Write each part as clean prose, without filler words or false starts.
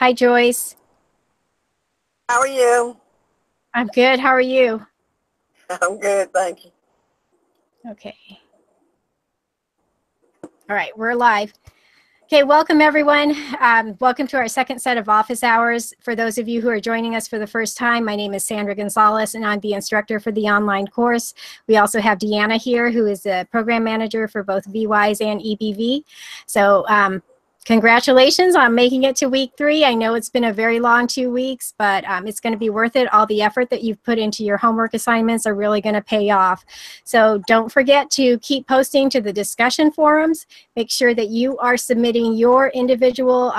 Hi, Joyce. How are you? I'm good. How are you? I'm good, thank you. Okay. All right, we're live. Okay, welcome everyone. Welcome to our second set of office hours. For those of you who are joining us for the first time, my name is Sandra Gonzalez and I'm the instructor for the online course. We also have Deanna here, who is the program manager for both VWise and EBV. So congratulations on making it to week 3. I know it's been a very long 2 weeks, but it's going to be worth it. All the effort that you've put into your homework assignments are really going to pay off. So don't forget to keep posting to the discussion forums. Make sure that you are submitting your individual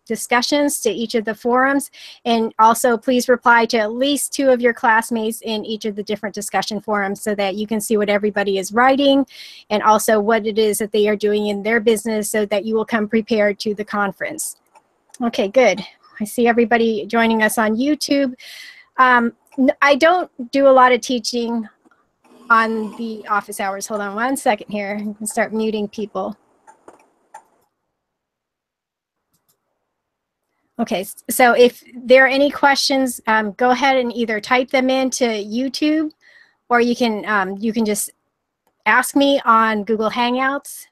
discussions to each of the forums. And also please reply to at least 2 of your classmates in each of the different discussion forums so that you can see what everybody is writing and also what it is that they are doing in their business so that you will come prepared to the conference. Okay, good. I see everybody joining us on YouTube. I don't do a lot of teaching on the office hours. Hold on one second here. I'm gonna start muting people. Okay, so if there are any questions, go ahead and either type them into YouTube, or you can just ask me on Google Hangouts.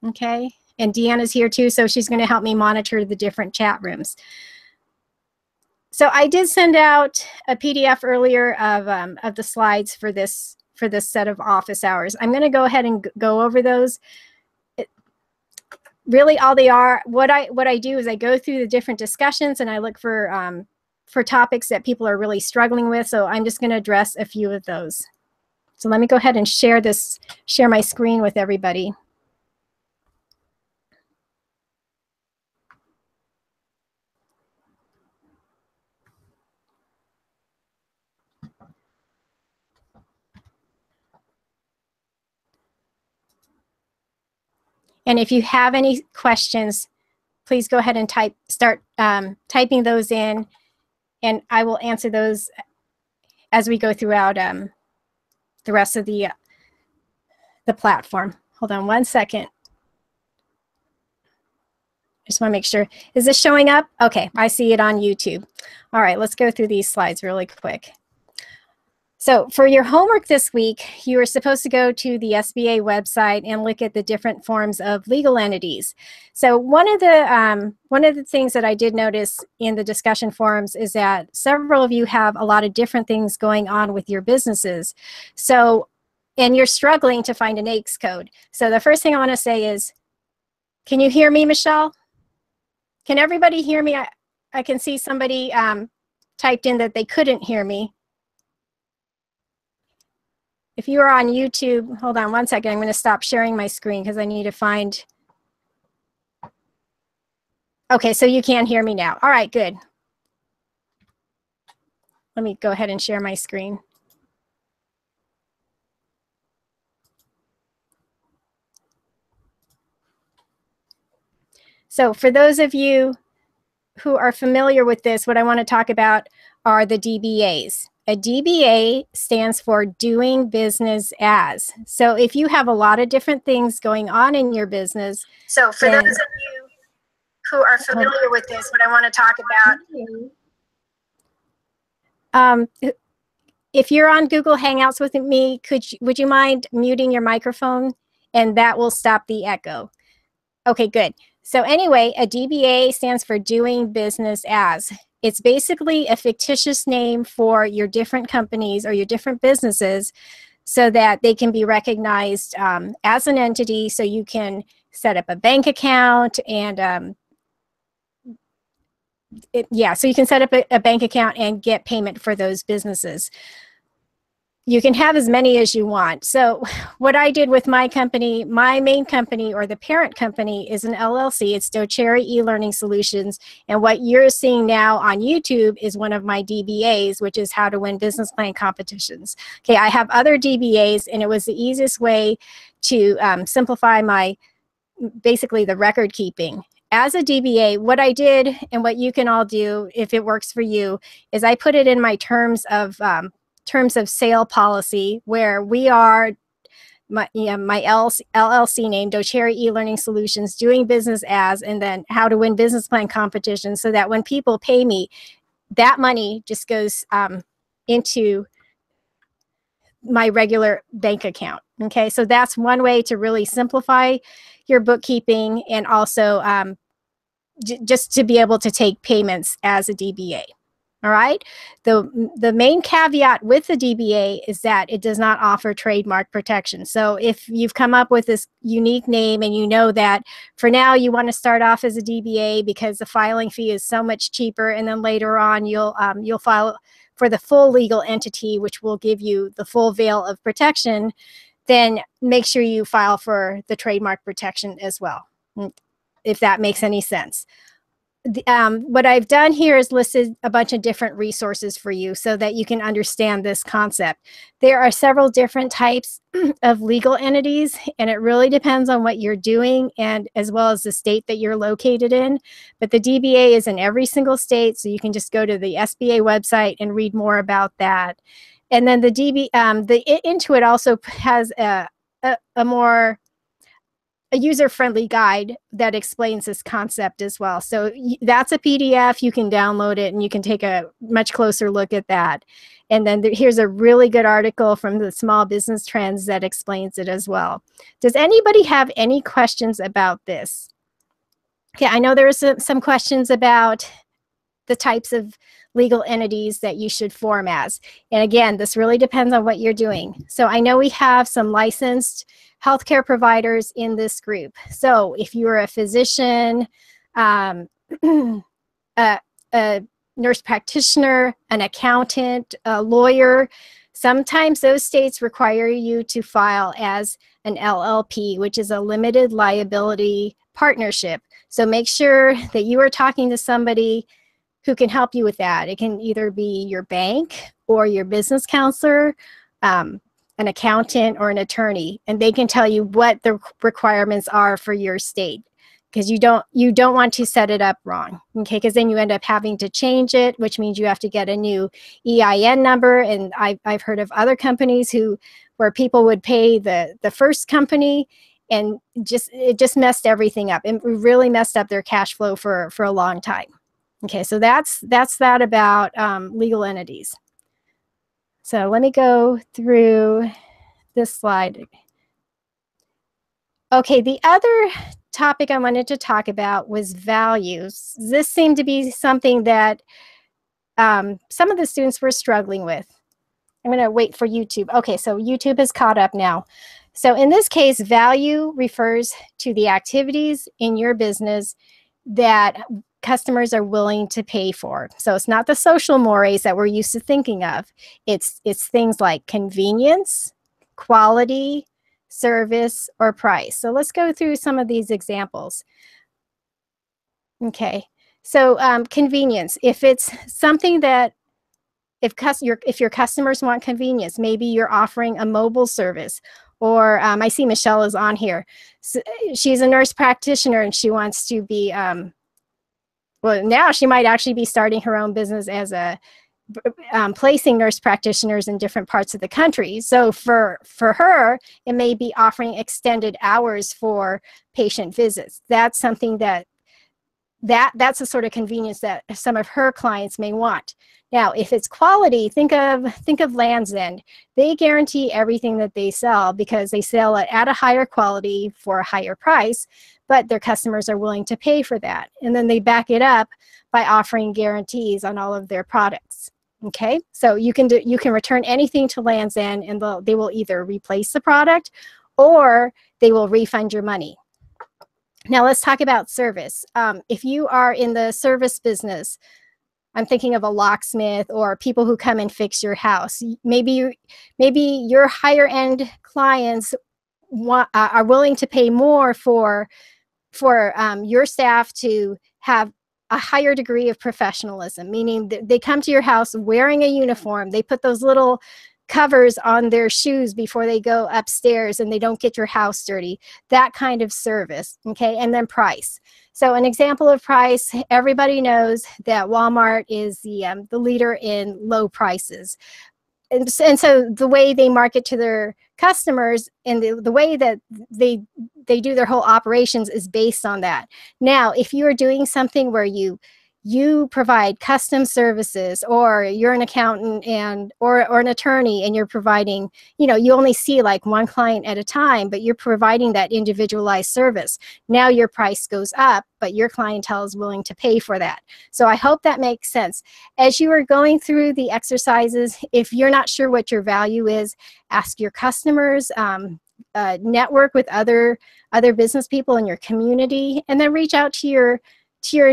Okay, and Deanna's here too, so she's going to help me monitor the different chat rooms. So I did send out a PDF earlier of the slides for this set of office hours. I'm going to go ahead and go over those. Really, all they are, what I do is I go through the different discussions and I look for topics that people are really struggling with. So I'm just going to address a few of those. So let me go ahead and share my screen with everybody. And if you have any questions, please go ahead and start typing those in, and I will answer those as we go throughout the rest of the platform. Hold on one second. Just want to make sure. Is this showing up? Okay, I see it on YouTube. All right, let's go through these slides really quick. So for your homework this week, you are supposed to go to the SBA website and look at the different forms of legal entities. So one of the things that I did notice in the discussion forums is that several of you have a lot of different things going on with your businesses. So, and you're struggling to find an AICS code. So the first thing I want to say is, can you hear me, Michelle? Can everybody hear me? I can see somebody typed in that they couldn't hear me. If you are on YouTube, hold on one second. I'm going to stop sharing my screen because I need to find. Okay, so you can hear me now. All right, good. Let me go ahead and share my screen. So for those of you who are familiar with this, what I want to talk about are the DBAs. A DBA stands for doing business as. So if you have a lot of different things going on in your business. So for those of you who are familiar with this, what I want to talk about. If you're on Google Hangouts with me, would you mind muting your microphone? And that will stop the echo. Okay, good. So anyway, a DBA stands for doing business as. It's basically a fictitious name for your different companies or your different businesses so that they can be recognized as an entity, so you can set up a bank account and so you can set up a bank account and get payment for those businesses. You can have as many as you want. So what I did with my company, my main company or the parent company is an LLC. It's doCherry eLearning Solutions. And what you're seeing now on YouTube is one of my DBAs, which is How to Win Business Plan Competitions. Okay, I have other DBAs, and it was the easiest way to simplify basically the record keeping. As a DBA, what I did and what you can all do if it works for you is I put it in my terms of sale policy, where we are my LLC name, doCherry e-learning solutions, doing business as, and then how to win business plan competition, so that when people pay me, that money just goes into my regular bank account. Okay, so that's one way to really simplify your bookkeeping, and also just to be able to take payments as a DBA. All right. The main caveat with the DBA is that it does not offer trademark protection. So if you've come up with this unique name and you know that for now you want to start off as a DBA because the filing fee is so much cheaper, and then later on you'll file for the full legal entity, which will give you the full veil of protection, then make sure you file for the trademark protection as well, if that makes any sense. What I've done here is listed a bunch of different resources for you so that you can understand this concept. There are several different types of legal entities, and it really depends on what you're doing and as well as the state that you're located in. But the DBA is in every single state, so you can just go to the SBA website and read more about that. And then the Intuit also has a user-friendly guide that explains this concept as well. So that's a PDF. You can download it and you can take a much closer look at that. And then here's a really good article from the Small Business Trends that explains it as well. Does anybody have any questions about this? Okay, I know there are some questions about the types of legal entities that you should form as. And again, this really depends on what you're doing. So I know we have some licensed healthcare providers in this group. So if you're a physician, a nurse practitioner, an accountant, a lawyer, sometimes those states require you to file as an LLP, which is a limited liability partnership. So make sure that you are talking to somebody who can help you with that. It can either be your bank or your business counselor, an accountant or an attorney, and they can tell you what the requirements are for your state, because you don't want to set it up wrong, okay? Because then you end up having to change it, which means you have to get a new EIN number. And I've heard of other companies where people would pay the first company, and it just messed everything up. It really messed up their cash flow for a long time. Okay, so that's that about legal entities. So let me go through this slide. Okay, the other topic I wanted to talk about was values. This seemed to be something that some of the students were struggling with. I'm going to wait for YouTube. Okay, so YouTube is caught up now. So in this case, value refers to the activities in your business that customers are willing to pay for. So it's not the social mores that we're used to thinking of. It's things like convenience, quality, service, or price. So let's go through some of these examples. Okay, so convenience. If it's something that if your customers want convenience, maybe you're offering a mobile service, or I see Michelle is on here. So she's a nurse practitioner and she wants to be well, now she might actually be starting her own business as placing nurse practitioners in different parts of the country. So for her, it may be offering extended hours for patient visits. That's something that's the sort of convenience that some of her clients may want. Now, if it's quality, think of Land's End. They guarantee everything that they sell because they sell it at a higher quality for a higher price, but their customers are willing to pay for that. And then they back it up by offering guarantees on all of their products. Okay, so you can return anything to Land's End, and they will either replace the product or they will refund your money. Now let's talk about service. If you are in the service business, I'm thinking of a locksmith or people who come and fix your house. Maybe your higher end clients are willing to pay more for your staff to have a higher degree of professionalism, meaning that they come to your house wearing a uniform. They put those little covers on their shoes before they go upstairs and they don't get your house dirty. That kind of service, okay? And then price. So an example of price, everybody knows that Walmart is the leader in low prices. And so the way they market to their customers, and the way that they do their whole operations is based on that. Now, if you are doing something where you provide custom services, or you're an accountant or an attorney, and you're providing, you only see like one client at a time, but you're providing that individualized service. Now your price goes up, but your clientele is willing to pay for that. So I hope that makes sense. As you are going through the exercises, if you're not sure what your value is, ask your customers, network with other business people in your community, and then reach out to your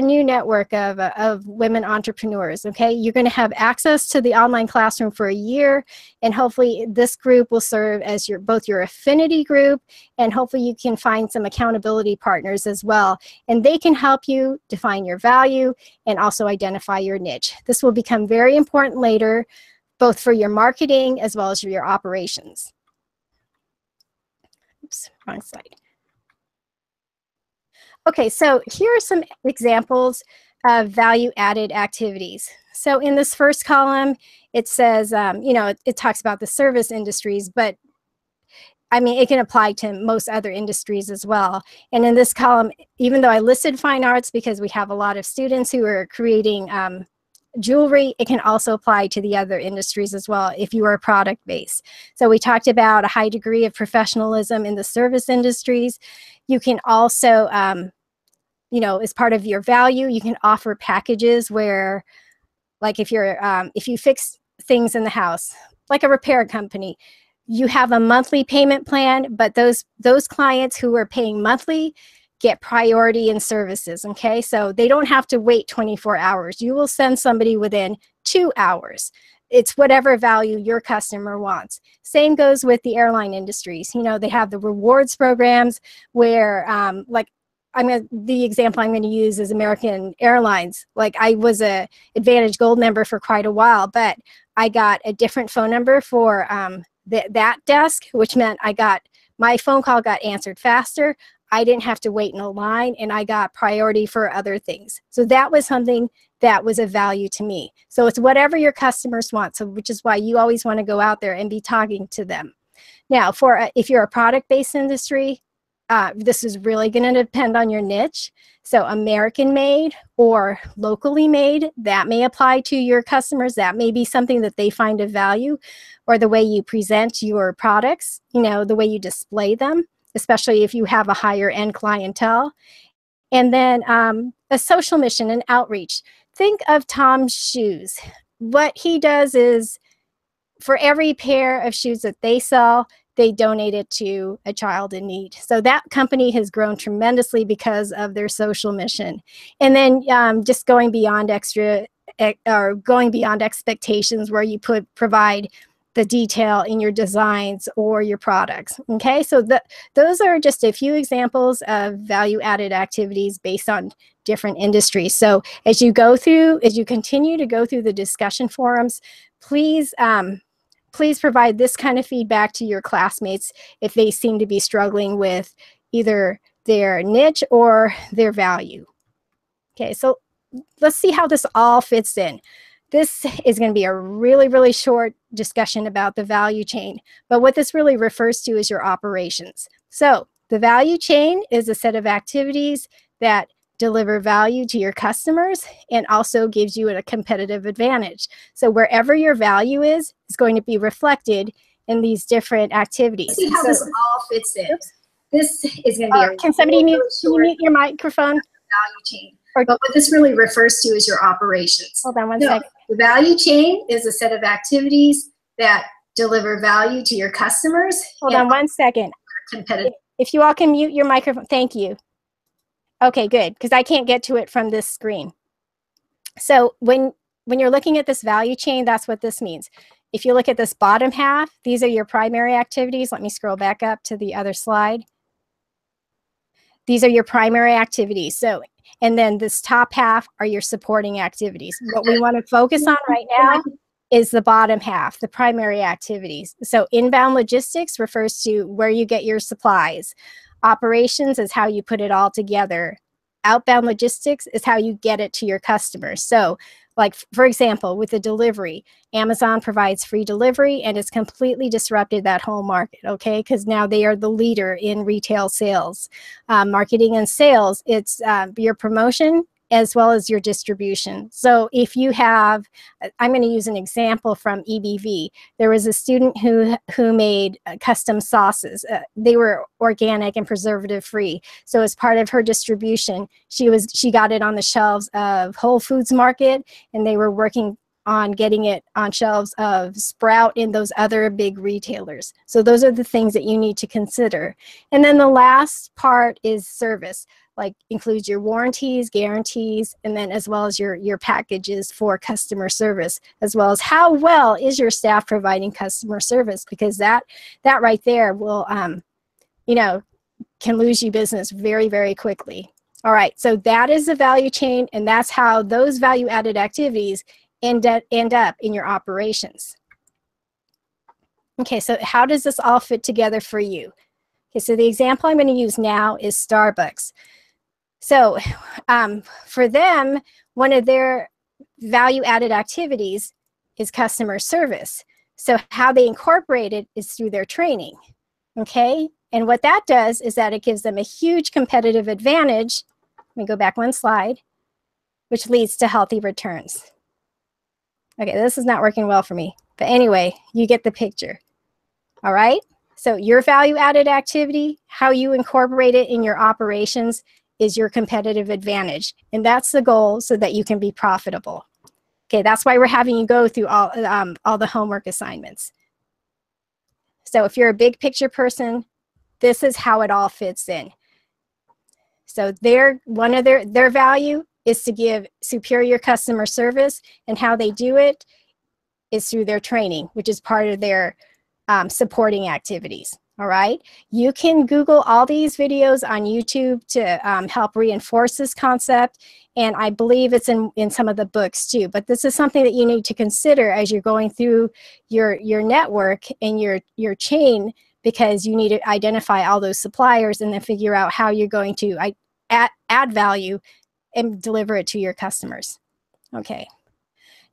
new network of women entrepreneurs. Okay, you're going to have access to the online classroom for a year, and hopefully this group will serve as both your affinity group, and hopefully you can find some accountability partners as well, and they can help you define your value and also identify your niche. This will become very important later, both for your marketing as well as for your operations. Oops, wrong slide. Okay, so here are some examples of value-added activities. So in this first column, it says, it talks about the service industries, but I mean, it can apply to most other industries as well. And in this column, even though I listed fine arts because we have a lot of students who are creating jewelry, it can also apply to the other industries as well if you are product-based. So we talked about a high degree of professionalism in the service industries. You can also, as part of your value, you can offer packages where, like if you fix things in the house, like a repair company, you have a monthly payment plan, but those clients who are paying monthly get priority in services, okay? So they don't have to wait 24 hours. You will send somebody within 2 hours. It's whatever value your customer wants. Same goes with the airline industries. They have the rewards programs where, the example I'm going to use is American Airlines. Like, I was a Advantage Gold member for quite a while, but I got a different phone number for that desk, which meant my phone call got answered faster. I didn't have to wait in a line, and I got priority for other things. So that was something that was of value to me. So it's whatever your customers want, so which is why you always want to go out there and be talking to them. Now, if you're a product-based industry, this is really going to depend on your niche. So American-made or locally made, that may apply to your customers. That may be something that they find of value, or the way you present your products, the way you display them, especially if you have a higher end clientele. And then a social mission and outreach. Think of Tom's Shoes. What he does is, for every pair of shoes that they sell, they donate it to a child in need. So that company has grown tremendously because of their social mission. And then just going beyond expectations, where you provide the detail in your designs or your products. Okay, so those are just a few examples of value-added activities based on different industries. So as you continue to go through the discussion forums, please provide this kind of feedback to your classmates if they seem to be struggling with either their niche or their value. Okay, so let's see how this all fits in. This is going to be a really, really short discussion about the value chain, but what this really refers to is your operations. So the value chain is a set of activities that deliver value to your customers and also gives you a competitive advantage. So wherever your value is going to be reflected in these different activities. Let's see how this all fits in. This is going to be can somebody mute your microphone? Value chain. But what this really refers to is your operations. Hold on one second. The value chain is a set of activities that deliver value to your customers. Hold on one second. Competitive. If you all can mute your microphone, thank you. Okay, good, because I can't get to it from this screen. So when you're looking at this value chain, that's what this means. If you look at this bottom half, these are your primary activities. Let me scroll back up to the other slide. These are your primary activities. So, and then this top half are your supporting activities. What we want to focus on right now is the bottom half, the primary activities. So inbound logistics refers to where you get your supplies. Operations is how you put it all together. outbound logistics is how you get it to your customers. So like, for example, with the delivery, Amazon provides free delivery and it's completely disrupted that whole market, okay? Because now they are the leader in retail sales. Marketing and sales, it's your promotion as well as your distribution. So if you have, I'm going to use an example from EBV. There was a student who made custom sauces. They were organic and preservative free. So as part of her distribution, she got it on the shelves of Whole Foods Market, and they were working on getting it on shelves of Sprout and those other big retailers. So those are the things that you need to consider. And then the last part is service, like includes your warranties, guarantees, and then as well as your packages for customer service, as well as how well is your staff providing customer service, because that right there will, can lose you business very, very quickly. All right, so that is the value chain, and that's how those value-added activities end up in your operations. Okay, so how does this all fit together for you? Okay, so the example I'm going to use now is Starbucks. So for them, one of their value-added activities is customer service. So how they incorporate it is through their training, okay? And what that does is that it gives them a huge competitive advantage. Let me go back one slide, which leads to healthy returns. Okay, this is not working well for me. But anyway, you get the picture. All right? So your value-added activity, how you incorporate it in your operations is your competitive advantage. And that's the goal so that you can be profitable. Okay, that's why we're having you go through all the homework assignments. So if you're a big picture person, this is how it all fits in. So one of their value is to give superior customer service, and how they do it is through their training, which is part of their supporting activities. All right, you can Google all these videos on YouTube to help reinforce this concept, and I believe it's in some of the books too. But this is something that you need to consider as you're going through your network and your chain, because you need to identify all those suppliers and then figure out how you're going to add value and deliver it to your customers. Okay.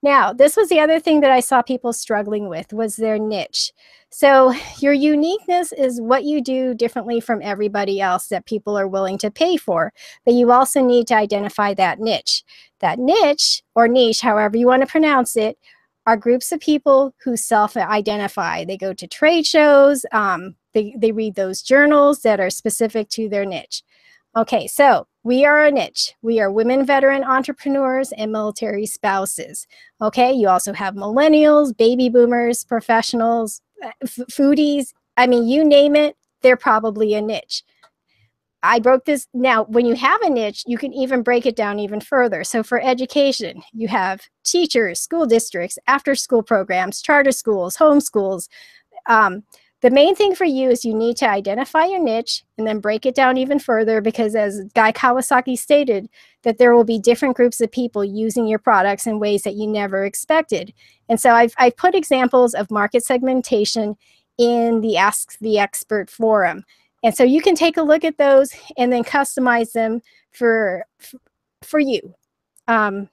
Now, this was the other thing that I saw people struggling with, was their niche. So your uniqueness is what you do differently from everybody else that people are willing to pay for. But you also need to identify that niche. That niche, or niche, however you want to pronounce it, are groups of people who self-identify. They go to trade shows. They read those journals that are specific to their niche. Okay, so we are a niche. We are women veteran entrepreneurs and military spouses. Okay, you also have millennials, baby boomers, professionals, foodies. I mean, you name it, they're probably a niche. I broke this. Now, when you have a niche, you can even break it down even further. So for education, you have teachers, school districts, after-school programs, charter schools, homeschools. The main thing for you is you need to identify your niche and then break it down even further, because as Guy Kawasaki stated, that there will be different groups of people using your products in ways that you never expected. And so I've put examples of market segmentation in the Ask the Expert forum. And so you can take a look at those and then customize them for you. All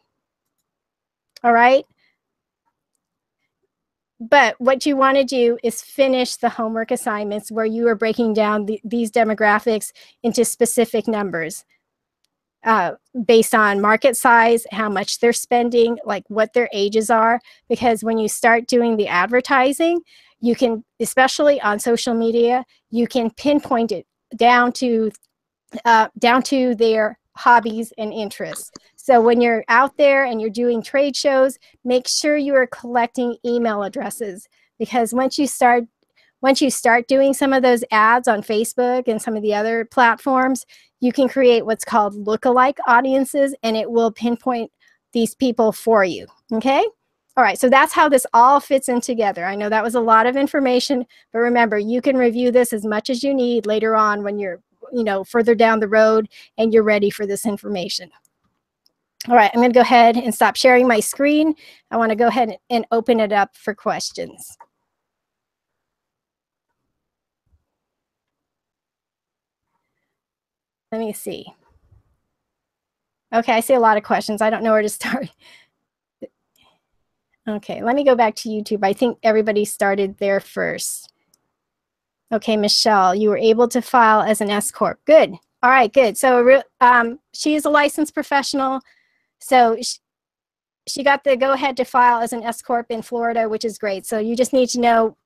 right. But what you want to do is finish the homework assignments where you are breaking down these demographics into specific numbers based on market size, how much they're spending, like what their ages are. Because when you start doing the advertising, you can, especially on social media, you can pinpoint it down to their hobbies and interests. So when you're out there and you're doing trade shows, make sure you are collecting email addresses, because once you start doing some of those ads on Facebook and some of the other platforms, you can create what's called lookalike audiences, and it will pinpoint these people for you. Okay? All right, so that's how this all fits in together. I know that was a lot of information, but remember, you can review this as much as you need later on when you're further down the road and you're ready for this information. All right, I'm going to go ahead and stop sharing my screen. I want to go ahead and open it up for questions. Let me see. Okay, I see a lot of questions. I don't know where to start. Okay, let me go back to YouTube. I think everybody started there first. Okay, Michelle, you were able to file as an S Corp. Good. All right, good. So she is a licensed professional. So she got the go-ahead to file as an S Corp in Florida, which is great. So you just need to know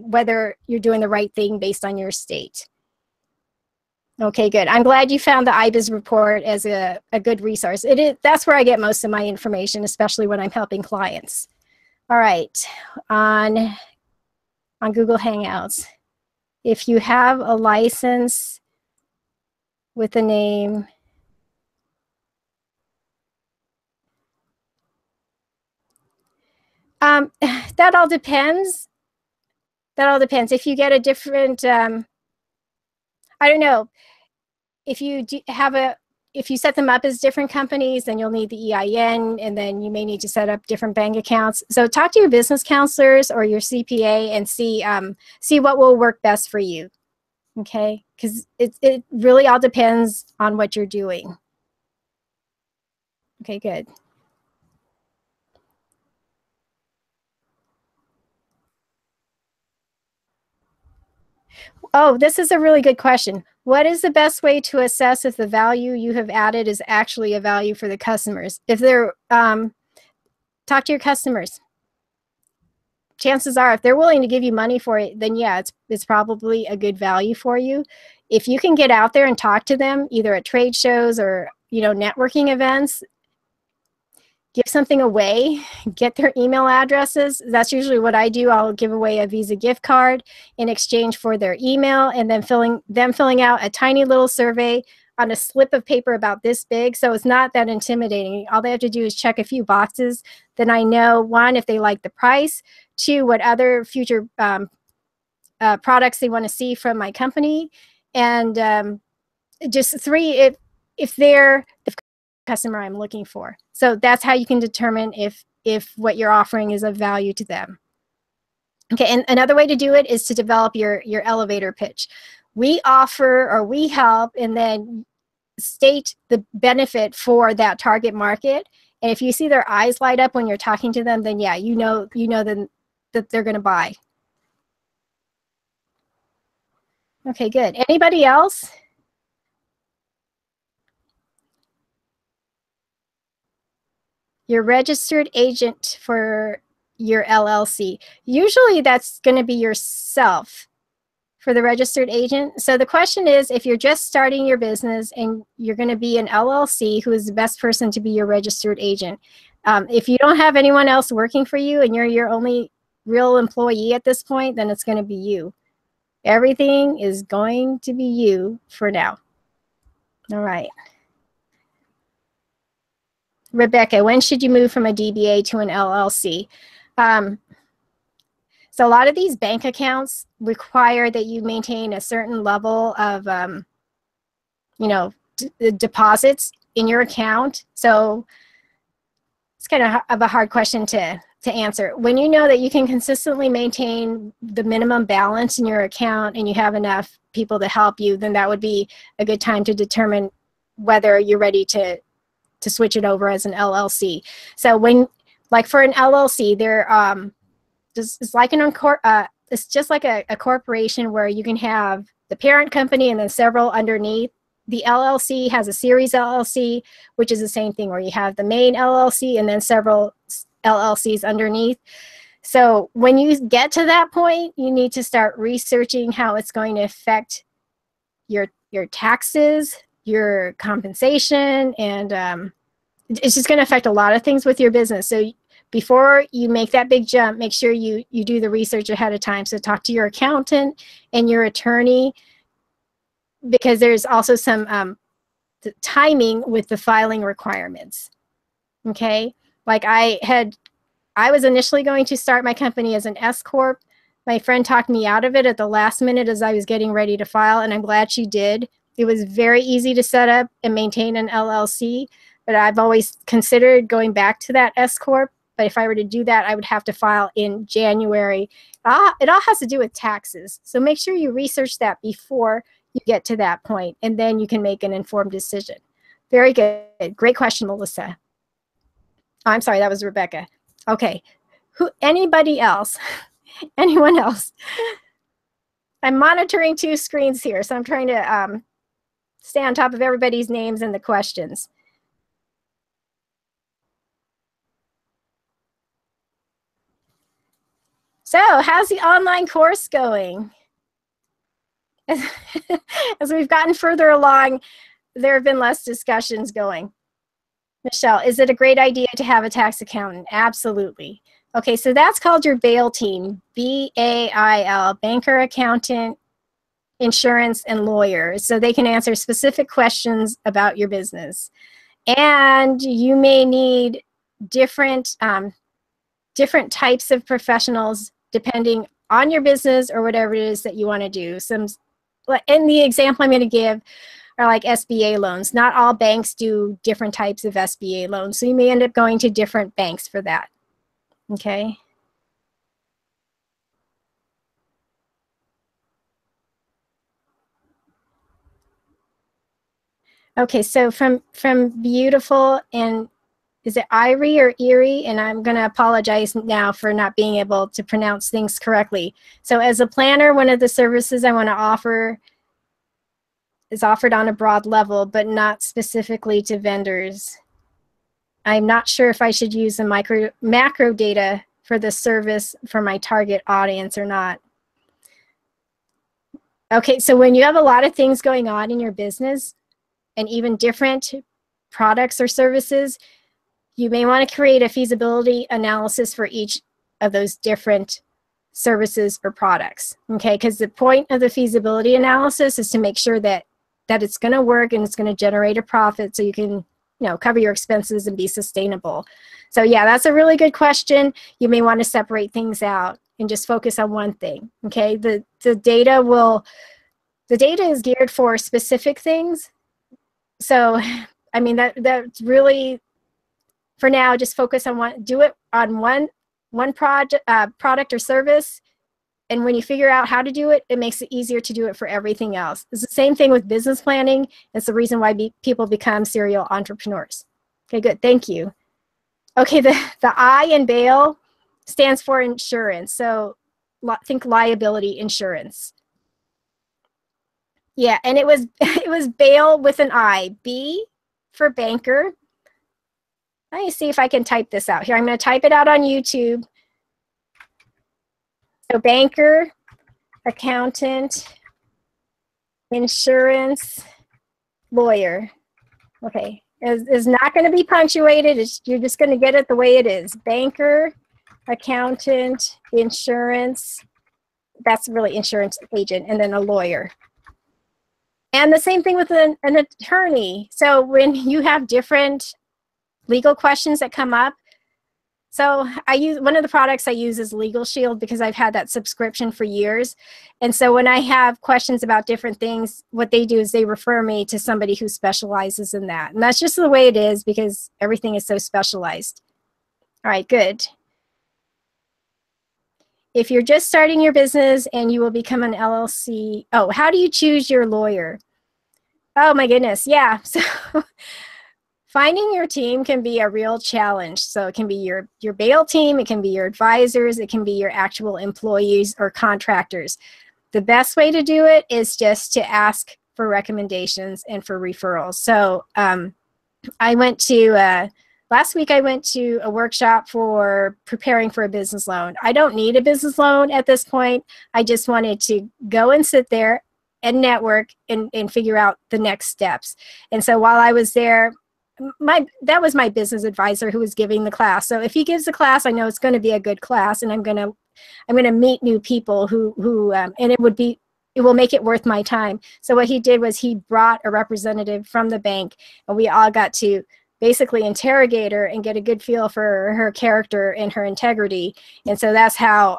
whether you're doing the right thing based on your state. Okay, good. I'm glad you found the IBIS report as a good resource. That's where I get most of my information, especially when I'm helping clients. All right, on Google Hangouts. If you have a license with a name, that all depends. That all depends. If you get a different, I don't know, if you if you set them up as different companies, then you'll need the EIN, and then you may need to set up different bank accounts. So talk to your business counselors or your CPA and see what will work best for you. Okay, because it really all depends on what you're doing. Okay, good. Oh, this is a really good question. What is the best way to assess if the value you have added is actually a value for the customers? If they're, talk to your customers. Chances are, if they're willing to give you money for it, then yeah, it's probably a good value for you. If you can get out there and talk to them, either at trade shows or, networking events, give something away, get their email addresses. That's usually what I do. I'll give away a Visa gift card in exchange for their email, and then filling out a tiny little survey on a slip of paper about this big. So it's not that intimidating. All they have to do is check a few boxes. Then I know, one, if they like the price, two, what other future products they want to see from my company, and just three, if they're the customer I'm looking for. So that's how you can determine if what you're offering is of value to them. Okay, and another way to do it is to develop your elevator pitch. We offer, or we help, and then state the benefit for that target market. And if you see their eyes light up when you're talking to them, then yeah, you know then that they're going to buy. Okay, good. Anybody else? Your registered agent for your LLC. Usually that's going to be yourself for the registered agent. So the question is, if you're just starting your business and you're going to be an LLC, who is the best person to be your registered agent? If you don't have anyone else working for you and you're your only real employee at this point, then it's going to be you. Everything is going to be you for now. All right. Rebecca, when should you move from a DBA to an LLC? So a lot of these bank accounts require that you maintain a certain level of, deposits in your account. So it's kind of a hard question to answer. When you know that you can consistently maintain the minimum balance in your account and you have enough people to help you, then that would be a good time to determine whether you're ready to switch it over as an LLC. So like for an LLC, it's like it's just like a corporation where you can have the parent company and then several underneath. The LLC has a series LLC, which is the same thing, where you have the main LLC and then several LLCs underneath. So when you get to that point, you need to start researching how it's going to affect your taxes, your compensation, and it's just going to affect a lot of things with your business. So before you make that big jump, make sure you do the research ahead of time. So talk to your accountant and your attorney, because there's also some timing with the filing requirements. Okay, like I was initially going to start my company as an S Corp. My friend talked me out of it at the last minute as I was getting ready to file, and I'm glad she did. It was very easy to set up and maintain an LLC, but I've always considered going back to that S Corp. But if I were to do that, I would have to file in January. It all has to do with taxes. So make sure you research that before you get to that point, and then you can make an informed decision. Very good. Great question, Melissa. Oh, I'm sorry, that was Rebecca. Okay. Anybody else? Anyone else? I'm monitoring 2 screens here, so I'm trying to stay on top of everybody's names and the questions. So, how's the online course going? As we've gotten further along, there have been less discussions going. Michelle, is it a great idea to have a tax accountant? Absolutely. Okay, so that's called your BAIL team, B-A-I-L, banker, accountant, insurance, and lawyer. So they can answer specific questions about your business. And you may need different types of professionals depending on your business or whatever it is that you want to do. In the example I'm going to give are like SBA loans. Not all banks do different types of SBA loans, so you may end up going to different banks for that. Okay. Okay, so from beautiful, and is it Irie or Erie? And I'm going to apologize now for not being able to pronounce things correctly. So as a planner, one of the services I want to offer is offered on a broad level, but not specifically to vendors. I'm not sure if I should use the macro data for the service for my target audience or not. Okay, so when you have a lot of things going on in your business and even different products or services, you may want to create a feasibility analysis for each of those different services or products, okay? Because the point of the feasibility analysis is to make sure that it's going to work and it's going to generate a profit so you can, cover your expenses and be sustainable. So yeah, that's a really good question. You may want to separate things out and just focus on one thing, okay? The data is geared for specific things. So, I mean, that's really, for now, just focus on one product or service. And when you figure out how to do it, it makes it easier to do it for everything else. It's the same thing with business planning. It's the reason why people become serial entrepreneurs. Okay, good. Thank you. Okay, the I in BAIL stands for insurance. So think liability insurance. Yeah, and it was BAIL with an I. B for banker. Let me see if I can type this out here. I'm going to type it out on YouTube. So banker, accountant, insurance, lawyer. Okay, it's not going to be punctuated. You're just going to get it the way it is. Banker, accountant, insurance. That's really insurance agent, and then a lawyer. And the same thing with an attorney. So when you have different legal questions that come up, so one of the products I use is Legal Shield because I've had that subscription for years. And so when I have questions about different things, what they do is they refer me to somebody who specializes in that. And that's just the way it is because everything is so specialized. All right, good. If you're just starting your business and you will become an LLC, how do you choose your lawyer? Oh my goodness, yeah. So finding your team can be a real challenge. So it can be your BAIL team, it can be your advisors, it can be your actual employees or contractors. The best way to do it is just to ask for recommendations and for referrals. So last week I went to a workshop for preparing for a business loan. I don't need a business loan at this point. I just wanted to go and sit there and network and figure out the next steps. And so while I was there, that was my business advisor who was giving the class. So if he gives a class, I know it's going to be a good class, and I'm going to meet new people and it will make it worth my time. So what he did was he brought a representative from the bank, and we all got to basically interrogate her and get a good feel for her character and her integrity. And so that's how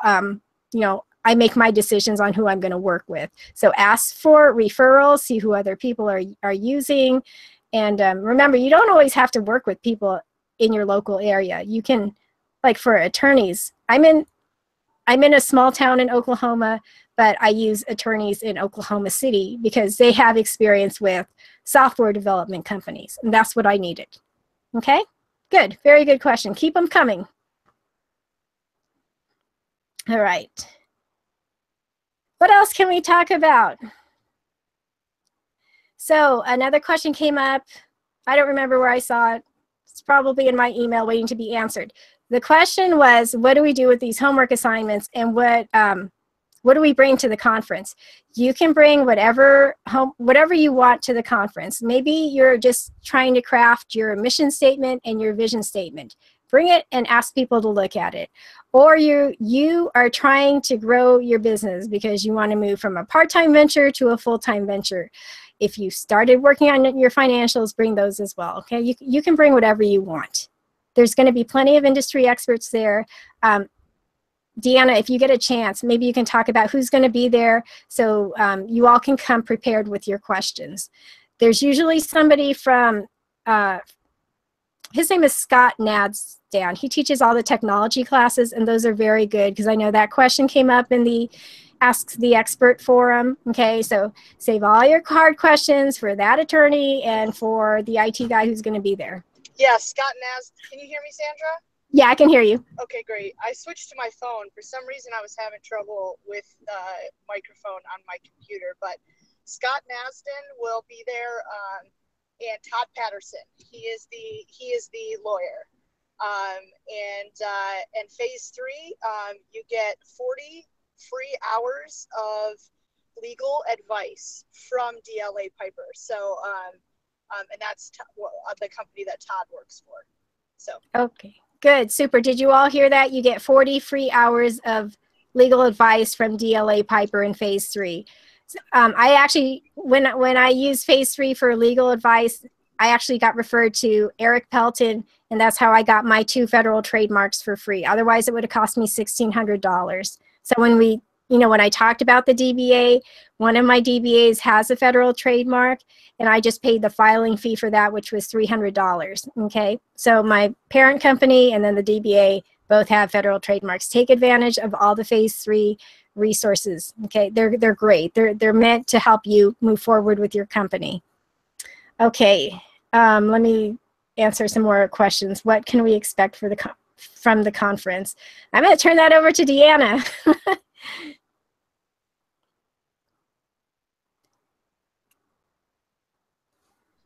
I make my decisions on who I'm going to work with. So ask for referrals, see who other people are using. And remember, you don't always have to work with people in your local area. You can, like for attorneys, I'm in I'm in a small town in Oklahoma, but I use attorneys in Oklahoma City because they have experience with software development companies, and that's what I needed. Okay, good, very good question. Keep them coming. All right. What else can we talk about? So another question came up. I don't remember where I saw it. It's probably in my email waiting to be answered. The question was, what do we do with these homework assignments, and what do we bring to the conference? You can bring whatever you want to the conference. Maybe you're just trying to craft your mission statement and your vision statement. Bring it and ask people to look at it. Or you are trying to grow your business because you want to move from a part-time venture to a full-time venture. If you started working on your financials, bring those as well, okay? You can bring whatever you want. There's going to be plenty of industry experts there. Deanna, if you get a chance, maybe you can talk about who's going to be there so you all can come prepared with your questions. There's usually somebody from, his name is Scott Nadstan. He teaches all the technology classes, and those are very good because I know that question came up in the Ask the Expert forum. Okay, so save all your hard questions for that attorney and for the IT guy who's going to be there. Yeah, Scott Nadstan. Can you hear me, Sandra? Yeah, I can hear you. Okay, great. I switched to my phone. For some reason, I was having trouble with microphone on my computer, but Scott Nadstan will be there, and Todd Patterson. He is the lawyer. And phase 3, you get 40 free hours of legal advice from DLA Piper. So, and that's the company that Todd works for. So. Okay. Good, super. Did you all hear that? You get 40 free hours of legal advice from DLA Piper in phase 3. I actually, when I use phase 3 for legal advice, I actually got referred to Eric Pelton, and that's how I got my 2 federal trademarks for free. Otherwise, it would have cost me $1,600. So when I talked about the DBA, one of my DBAs has a federal trademark, and I just paid the filing fee for that, which was $300, okay? So my parent company and then the DBA both have federal trademarks. Take advantage of all the phase 3 resources, okay? They're great. They're meant to help you move forward with your company. Okay, let me answer some more questions. What can we expect from the conference? I'm going to turn that over to Deanna.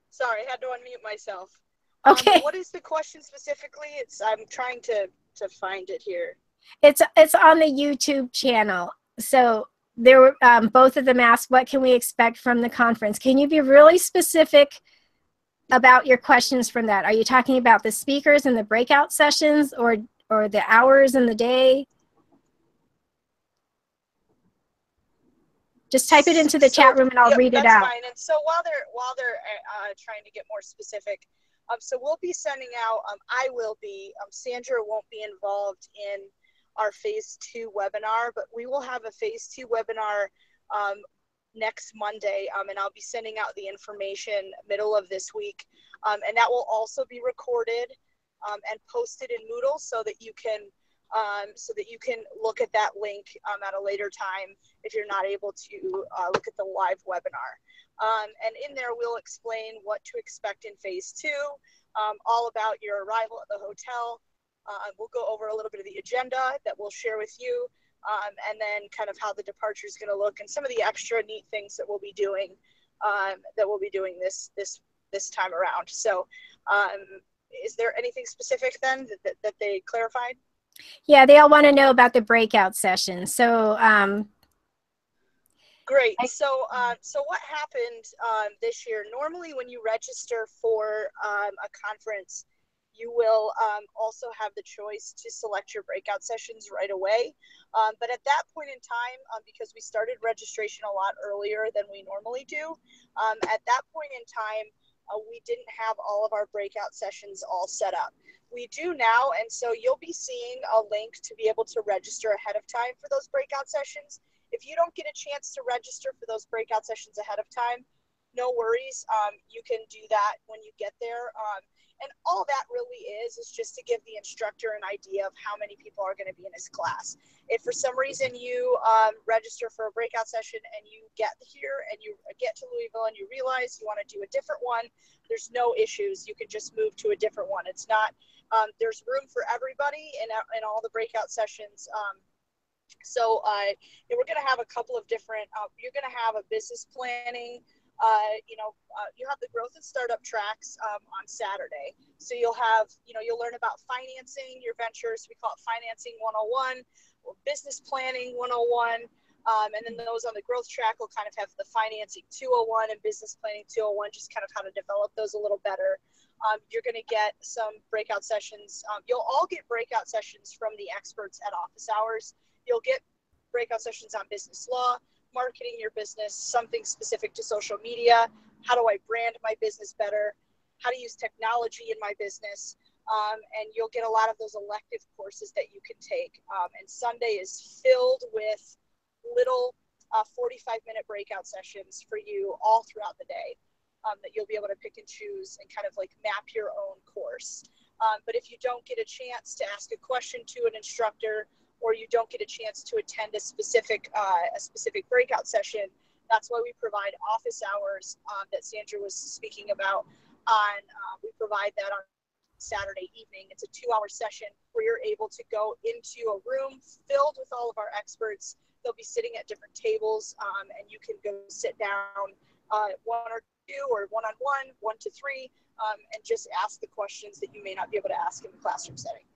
Sorry, I had to unmute myself. Okay. What is the question specifically? I'm trying to find it here. It's on the YouTube channel. So there were both of them asked, what can we expect from the conference? Can you be really specific about your questions from that? Are you talking about the speakers and the breakout sessions, or the hours in the day? Just type it into the chat room and I'll read it out. That's fine. And so while they're trying to get more specific, so we'll be sending out. I will be. Sandra won't be involved in our phase 2 webinar, but we will have a phase 2 webinar next Monday, and I'll be sending out the information middle of this week, and that will also be recorded and posted in Moodle so that you can look at that link at a later time if you're not able to look at the live webinar. And in there, we'll explain what to expect in phase 2, all about your arrival at the hotel. We'll go over a little bit of the agenda that we'll share with you, and then kind of how the departure is going to look and some of the extra neat things that we'll be doing this time around. So is there anything specific then that they clarified? Yeah, they all want to know about the breakout session. So great. So what happened this year? Normally, when you register for a conference, you will also have the choice to select your breakout sessions right away. But at that point in time, because we started registration a lot earlier than we normally do, at that point in time, we didn't have all of our breakout sessions all set up. We do now, and so you'll be seeing a link to be able to register ahead of time for those breakout sessions. If you don't get a chance to register for those breakout sessions ahead of time, no worries. You can do that when you get there. And all that really is just to give the instructor an idea of how many people are going to be in his class. If for some reason you register for a breakout session and you get here and you get to Louisville and you realize you want to do a different one, there's no issues. You can just move to a different one. It's not, there's room for everybody in all the breakout sessions. So we're going to have a couple of different, you're going to have a business planning, you have the growth and startup tracks on Saturday. So you'll have, you'll learn about financing your ventures. We call it Financing 101 or Business Planning 101. And then those on the growth track will kind of have the Financing 201 and Business Planning 201, just kind of how to develop those a little better. You're going to get some breakout sessions. You'll all get breakout sessions from the experts at office hours. You'll get breakout sessions on business law, marketing your business, something specific to social media. How do I brand my business better? How to use technology in my business. And you'll get a lot of those elective courses that you can take. And Sunday is filled with little 45-minute breakout sessions for you all throughout the day that you'll be able to pick and choose and kind of like map your own course. But if you don't get a chance to ask a question to an instructor, or you don't get a chance to attend a specific breakout session, that's why we provide office hours that Sandra was speaking about. We provide that on Saturday evening. It's a 2-hour session where you're able to go into a room filled with all of our experts. They'll be sitting at different tables, and you can go sit down 1 or 2 or one-on-one, 1 to 3, and just ask the questions that you may not be able to ask in the classroom setting.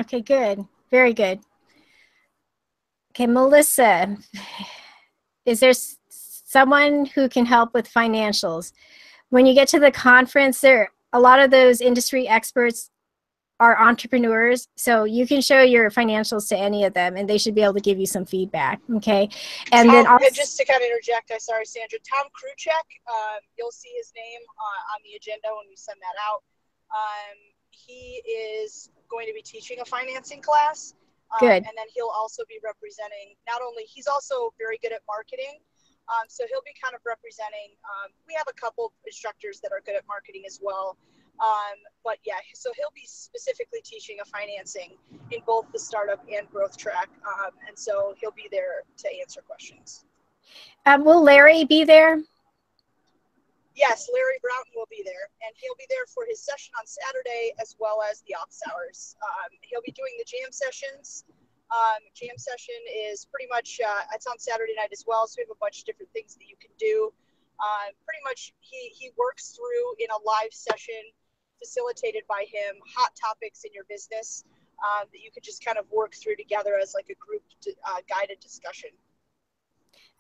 Okay, good. Very good. Okay, Melissa, is there someone who can help with financials? When you get to the conference, a lot of those industry experts are entrepreneurs, so you can show your financials to any of them and they should be able to give you some feedback, okay? And then also, just to kind of interject, sorry, Sandra, Tom Kruchek, you'll see his name on the agenda when we send that out. He is going to be teaching a financing class. Good. And then he'll also be representing, not only, he's also very good at marketing. So he'll be kind of representing, we have a couple instructors that are good at marketing as well. But yeah, so he'll be specifically teaching a financing in both the startup and growth track. And so he'll be there to answer questions. Will Larry be there? Yes, Larry Broughton will be there, and he'll be there for his session on Saturday as well as the office hours. He'll be doing the jam sessions. Jam session is pretty much, it's on Saturday night as well, so we have a bunch of different things that you can do. Pretty much he works through in a live session facilitated by him, hot topics in your business that you could just kind of work through together as like a group guided discussion.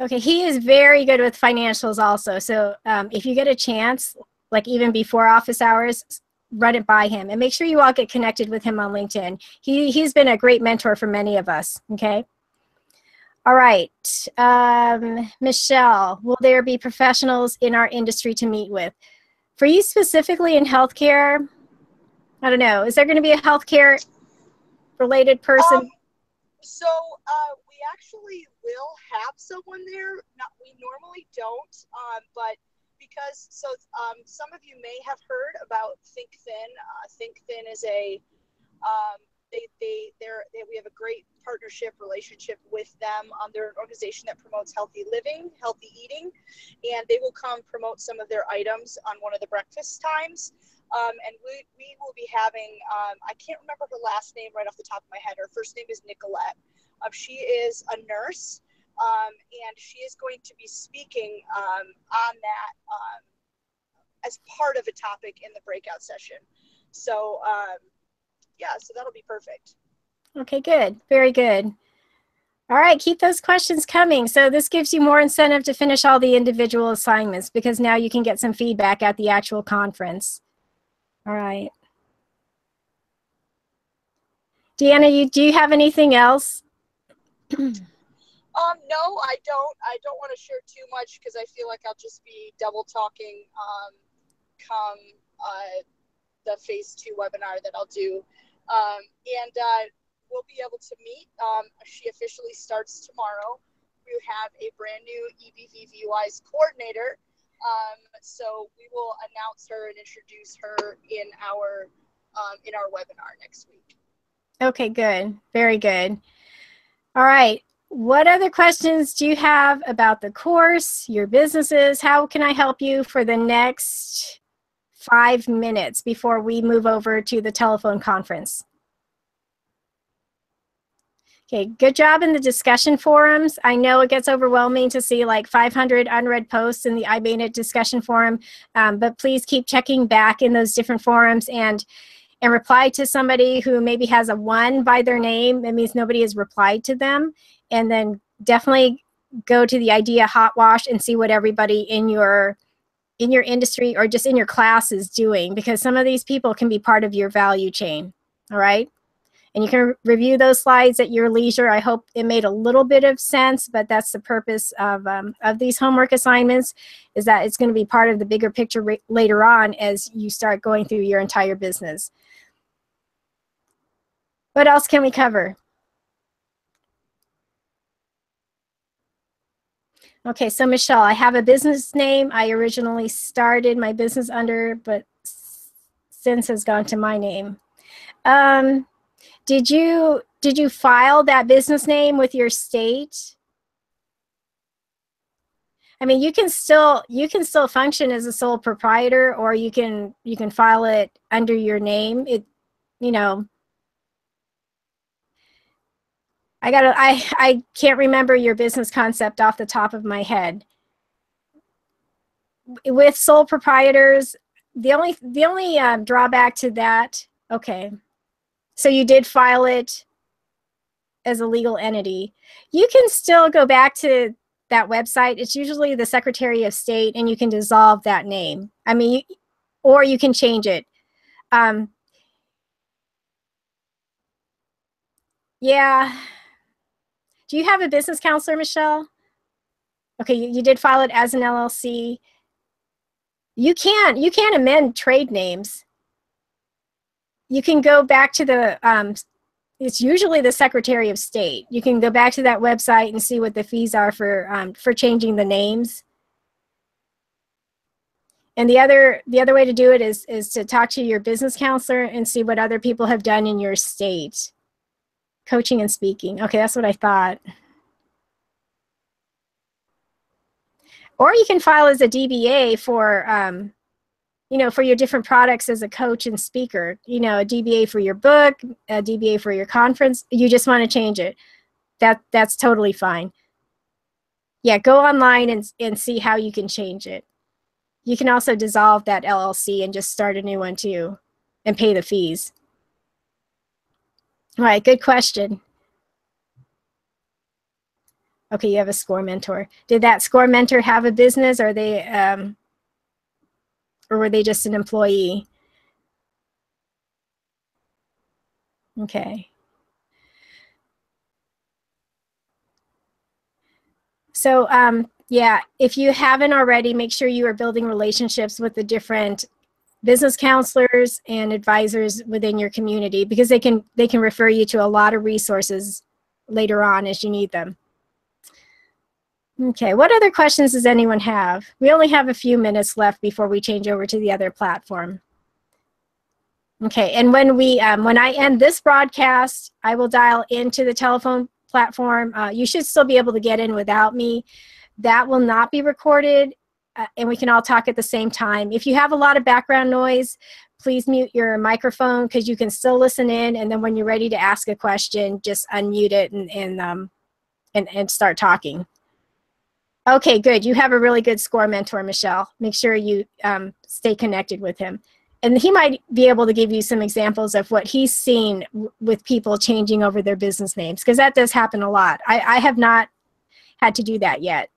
Okay, he is very good with financials also. So if you get a chance, like even before office hours, run it by him and make sure you all get connected with him on LinkedIn. He's been a great mentor for many of us, okay? All right, Michelle, will there be professionals in our industry to meet with? For you specifically in healthcare, I don't know, is there gonna be a healthcare related person? So we actually will have someone there. We normally don't, but because some of you may have heard about Think Thin. Think Thin is we have a great partnership relationship with them. They're an organization that promotes healthy living, healthy eating, and they will come promote some of their items on one of the breakfast times. And we will be having, I can't remember her last name right off the top of my head. Her first name is Nicolette. She is a nurse, and she is going to be speaking on that as part of a topic in the breakout session. So, yeah, so that'll be perfect. Okay, good. Very good. All right, keep those questions coming. So this gives you more incentive to finish all the individual assignments because now you can get some feedback at the actual conference. All right. Deanna, do you have anything else? No, I don't. I don't want to share too much because I feel like I'll just be double talking come the phase 2 webinar that I'll do. And we'll be able to meet. She officially starts tomorrow. we have a brand new EBVVY's coordinator. So we will announce her and introduce her in our webinar next week. Okay, good. Very good. All right. What other questions do you have about the course, your businesses? How can I help you for the next 5 minutes before we move over to the telephone conference? Okay, good job in the discussion forums. I know it gets overwhelming to see like 500 unread posts in the iBanet discussion forum, but please keep checking back in those different forums and reply to somebody who maybe has a 1 by their name. It means nobody has replied to them. And then definitely go to the idea hot wash and see what everybody in your industry or just in your class is doing, because some of these people can be part of your value chain. All right. And you can review those slides at your leisure. I hope it made a little bit of sense, but that's the purpose of these homework assignments, is that it's going to be part of the bigger picture later on as you start going through your entire business. What else can we cover? Okay, so Michelle, I have a business name I originally started my business under, but since has gone to my name. Did you file that business name with your state? I mean, you can still function as a sole proprietor, or you can file it under your name. It, you know, I can't remember your business concept off the top of my head. With sole proprietors, the only drawback to that, okay, so you did file it as a legal entity. You can still go back to that website. It's usually the Secretary of State, and you can dissolve that name. I mean, or you can change it. Yeah. Do you have a business counselor, Michelle? Okay, you did file it as an LLC. You can't amend trade names. You can go back to the, it's usually the Secretary of State. You can go back to that website and see what the fees are for changing the names. And the other way to do it is to talk to your business counselor and see what other people have done in your state. Coaching and speaking. Okay, that's what I thought. Or you can file as a DBA for, you know, for your different products as a coach and speaker. You know, a DBA for your book, a DBA for your conference. You just want to change it. That's totally fine. Yeah, go online and see how you can change it. You can also dissolve that LLC and just start a new one too and pay the fees. All right, good question. Okay, you have a SCORE mentor. Did that SCORE mentor have a business, or were they just an employee? Okay. So yeah, if you haven't already, make sure you are building relationships with the different business counselors and advisors within your community, because they can refer you to a lot of resources later on as you need them. Okay, what other questions does anyone have? We only have a few minutes left before we change over to the other platform. Okay, and when I end this broadcast, I will dial into the telephone platform. You should still be able to get in without me. That will not be recorded, and we can all talk at the same time. If you have a lot of background noise, please mute your microphone, because you can still listen in, and then when you're ready to ask a question, just unmute it and start talking. Okay, good. You have a really good SCORE mentor, Michelle. Make sure you stay connected with him. And he might be able to give you some examples of what he's seen with people changing over their business names, because that does happen a lot. I have not had to do that yet.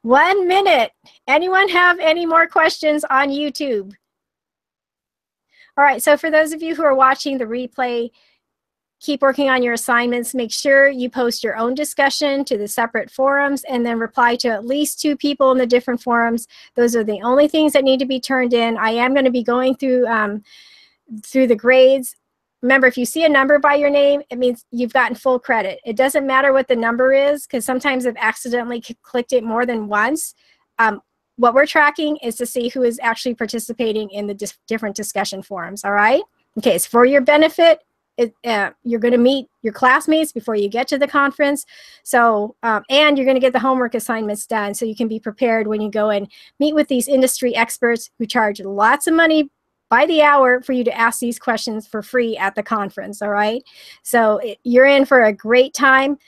1 minute. Anyone have any more questions on YouTube? All right, so for those of you who are watching the replay, keep working on your assignments. Make sure you post your own discussion to the separate forums, and then reply to at least 2 people in the different forums. Those are the only things that need to be turned in. I am going to be going through the grades remember, if you see a number by your name, it means you've gotten full credit. It doesn't matter what the number is, because sometimes I've accidentally clicked it more than once. What we're tracking is to see who is actually participating in the different discussion forums, all right? Okay, it's for your benefit. You're going to meet your classmates before you get to the conference. So, and you're going to get the homework assignments done so you can be prepared when you go and meet with these industry experts who charge lots of money by the hour for you to ask these questions for free at the conference, all right? So you're in for a great time.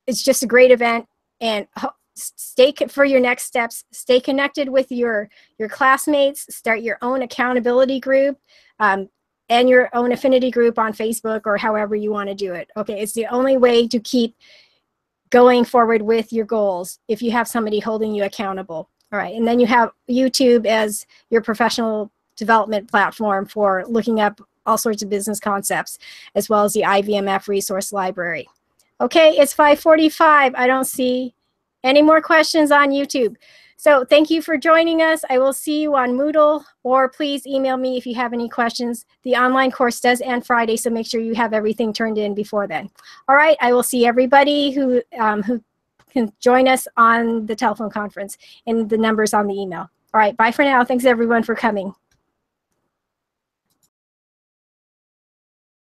It's just a great event, and stay for your next steps. Stay connected with your classmates. Start your own accountability group. And your own affinity group on Facebook or however you want to do it. Okay, it's the only way to keep going forward with your goals if you have somebody holding you accountable. All right, and then you have YouTube as your professional development platform for looking up all sorts of business concepts, as well as the IVMF resource library. Okay, it's 5:45. I don't see any more questions on YouTube. So thank you for joining us. I will see you on Moodle, or please email me if you have any questions. The online course does end Friday, so make sure you have everything turned in before then. All right, I will see everybody who can join us on the telephone conference, and the numbers on the email. All right, bye for now. Thanks everyone for coming.